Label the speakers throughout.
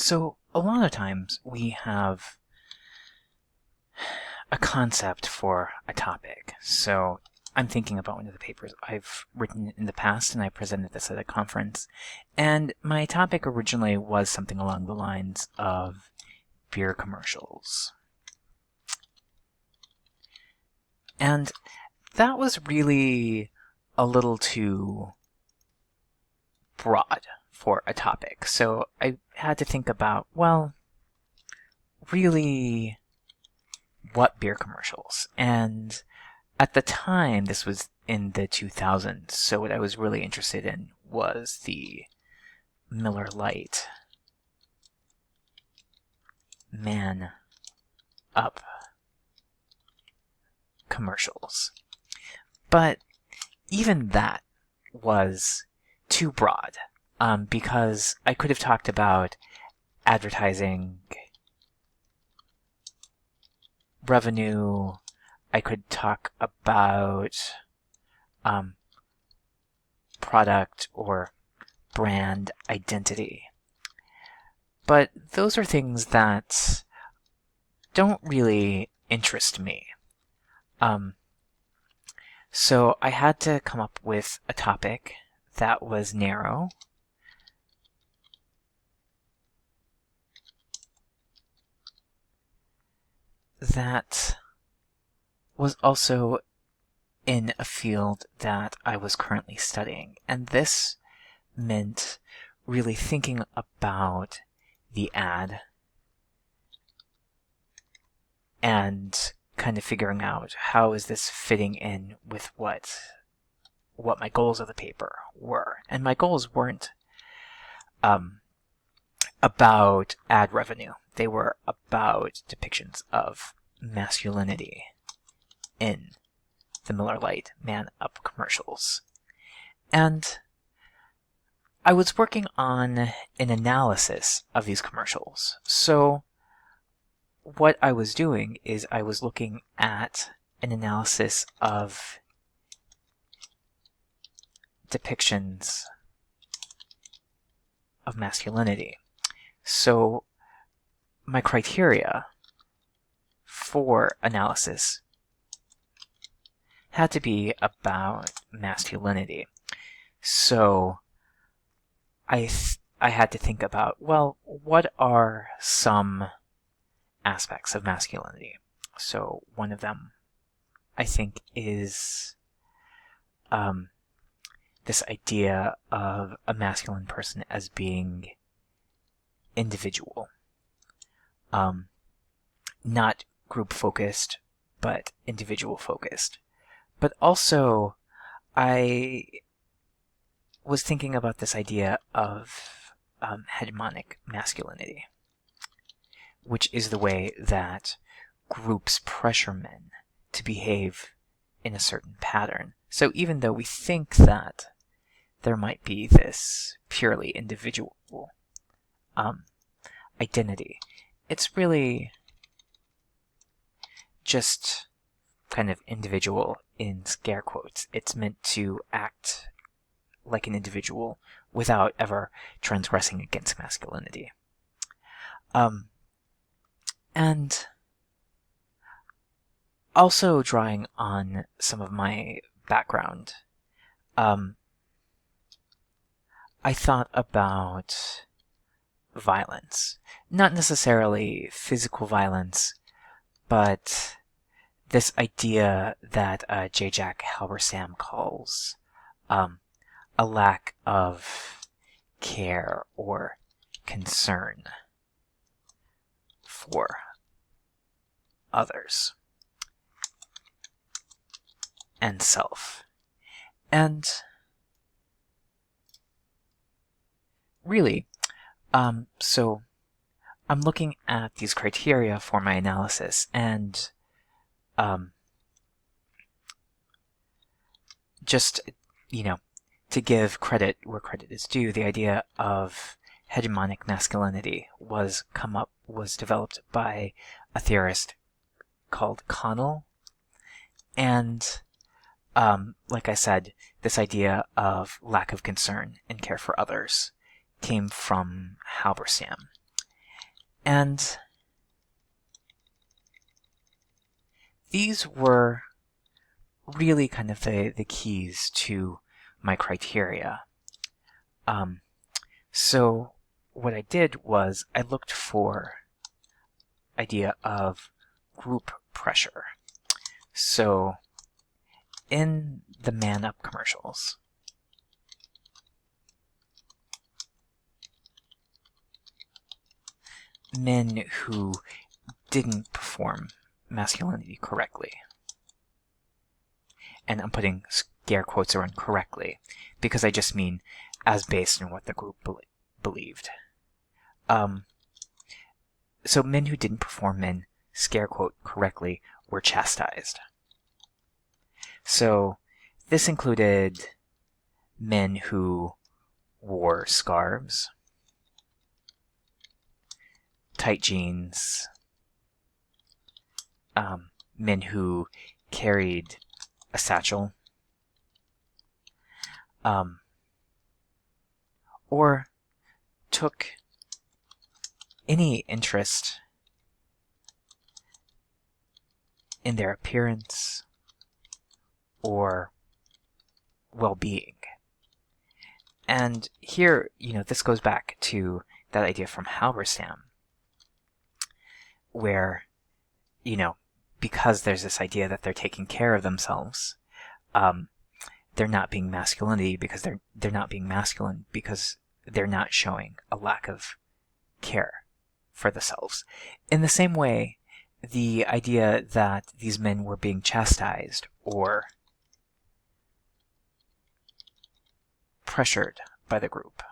Speaker 1: So a lot of times we have a concept for a topic. So I'm thinking about one of the papers I've written in the past, and I presented this at a conference. And my topic originally was something along the lines of beer commercials. And that was really a little too broad for a topic. So I had to think about, well, really, what beer commercials? And at the time, this was in the 2000s, so what I was really interested in was the Miller Lite Man Up commercials. But even that was too broad, because I could have talked about advertising revenue. I could talk about product or brand identity. But those are things that don't really interest me. So I had to come up with a topic that was narrow, that was also in a field that I was currently studying. And this meant really thinking about the ad and kind of figuring out how is this fitting in with what my goals of the paper were. And my goals weren't about ad revenue. They were about depictions of masculinity in the Miller Lite Man Up commercials. And I was working on an analysis of these commercials. So what I was doing is I was looking at an analysis of depictions of masculinity. So my criteria for analysis had to be about masculinity. So I had to think about, well, what are some aspects of masculinity? So one of them, I think, is this idea of a masculine person as being individual. Not group-focused, but individual-focused. But also, I was thinking about this idea of hegemonic masculinity, which is the way that groups pressure men to behave in a certain pattern. So even though we think that there might be this purely individual identity, it's really just kind of individual in scare quotes. It's meant to act like an individual without ever transgressing against masculinity. And also drawing on some of my background, I thought about violence. Not necessarily physical violence, but this idea that J. Jack Halberstam calls a lack of care or concern for others and self. And really, so I'm looking at these criteria for my analysis, and just, to give credit where credit is due, the idea of hegemonic masculinity was developed by a theorist called Connell. And like I said, this idea of lack of concern and care for others came from Halberstam. And these were really kind of the keys to my criteria. So what I did was I looked for idea of group pressure. So in the Man Up commercials, men who didn't perform masculinity correctly. And I'm putting scare quotes around correctly because I just mean as based on what the group believed. So men who didn't perform men, scare quote, correctly were chastised. So this included men who wore scarves, tight jeans, men who carried a satchel, or took any interest in their appearance or well-being. And here, this goes back to that idea from Halberstam, where, because there's this idea that they're taking care of themselves, they're not being masculinity because they're not being masculine because they're not showing a lack of care for themselves. In the same way, the idea that these men were being chastised or pressured by the group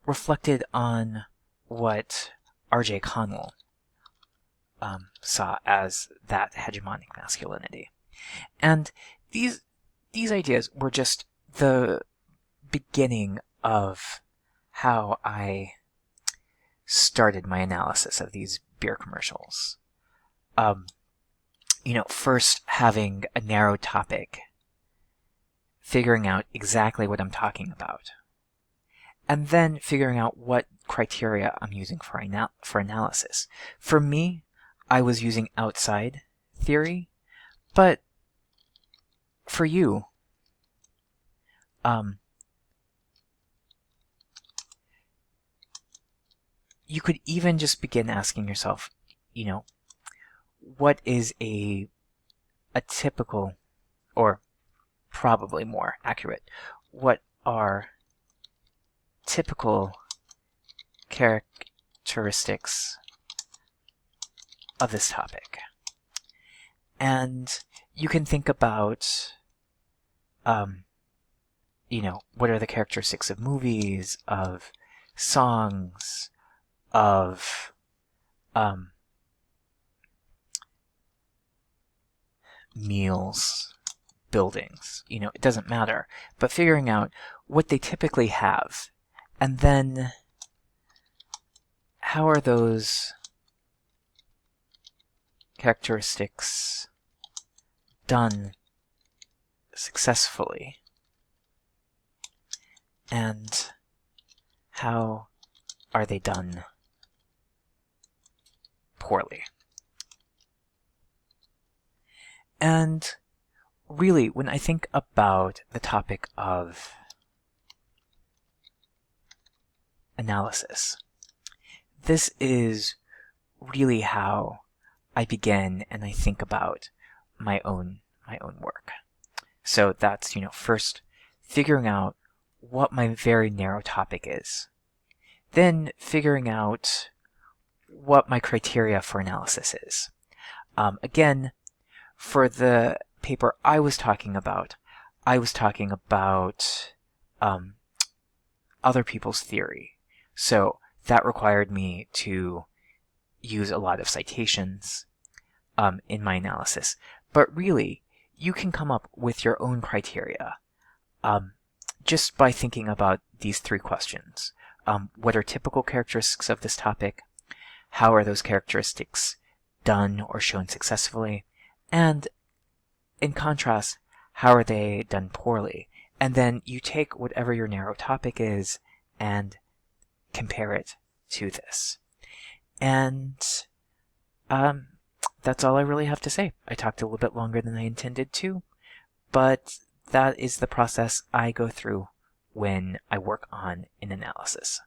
Speaker 1: reflected on what R.J. Connell saw as that hegemonic masculinity. And these ideas were just the beginning of how I started my analysis of these beer commercials. First having a narrow topic, figuring out exactly what I'm talking about, and then figuring out what criteria I'm using for analysis. For me, I was using outside theory, but for you, you could even just begin asking yourself, what is a typical, or probably more accurate, what are typical characteristics of this topic? And you can think about, what are the characteristics of movies, of songs, of meals, buildings. It doesn't matter. But figuring out what they typically have, and then how are those characteristics done successfully, and how are they done poorly? And really, when I think about the topic of analysis, this is really how I begin and I think about my own work. So that's, first figuring out what my very narrow topic is, then figuring out what my criteria for analysis is. Again, for the paper I was talking about other people's theory. So that required me to use a lot of citations in my analysis. But really, you can come up with your own criteria just by thinking about these three questions. What are typical characteristics of this topic? How are those characteristics done or shown successfully? And in contrast, how are they done poorly? And then you take whatever your narrow topic is and compare it to this. And that's all I really have to say. I talked a little bit longer than I intended to, but that is the process I go through when I work on an analysis.